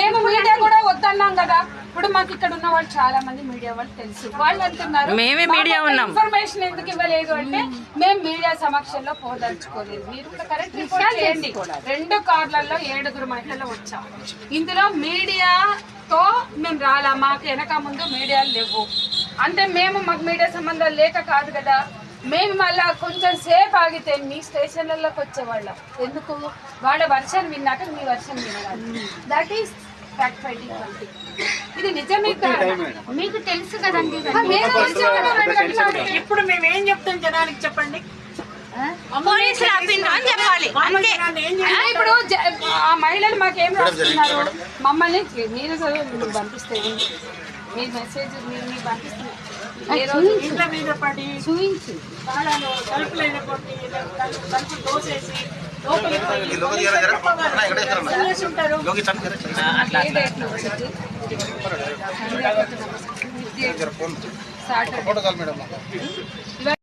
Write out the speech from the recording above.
మేము మీడియా కూడా వద్దన్నాం కదా. ఇప్పుడు మాకు ఇక్కడ ఉన్న వాళ్ళు చాలా మంది మీడియా వాళ్ళు తెలుసు. వాళ్ళు అంటున్నారు మేమే మీడియా ఉన్నాం, ఇన్ఫర్మేషన్ ఎందుకు ఇవ్వలేదు అంటే మేము మీడియా సమక్షంలో పోదలుచుకోలేదు. మీరు కూడా కరెక్ట్ రిపోర్ట్ చేయండి. 2 కార్లలో 7 మహిళలు వచ్చాం. ఇందులో మీడియాతో మేము రాలా, మాకు వెనక ముందు మీడియాలు లేవు. అంటే మాకు మీడియా సంబంధాలు లేక కాదు కదా. మేము మళ్ళా కొంచెం సేపు ఆగితే మీ స్టేషన్లలోకి వచ్చేవాళ్ళం. ఎందుకు? వాళ్ళ వర్షన్ విన్నాక మీ వర్షన్ వినాలి. That is fact finding committee. ఇది నిజమే మీకు తెలుసు కదండి. ఇప్పుడు మేము ఏం చెప్తాం జనానికి చెప్పండి? పోలీసులు ఆపిండ్రు అని చెప్పాలి అంతే. ఇప్పుడు ఆ మహిళలు మాకేం రాస్తున్నారు? మమ్మల్ని మీరు పంపిస్తే మీ మెసేజ్ మీకు పంపిస్తున్నారు. ఇంట్లో మీద పడి చూపించి తాళాలు తలుపులైన కొట్టి తలుపు తోసేసి సాటర్డే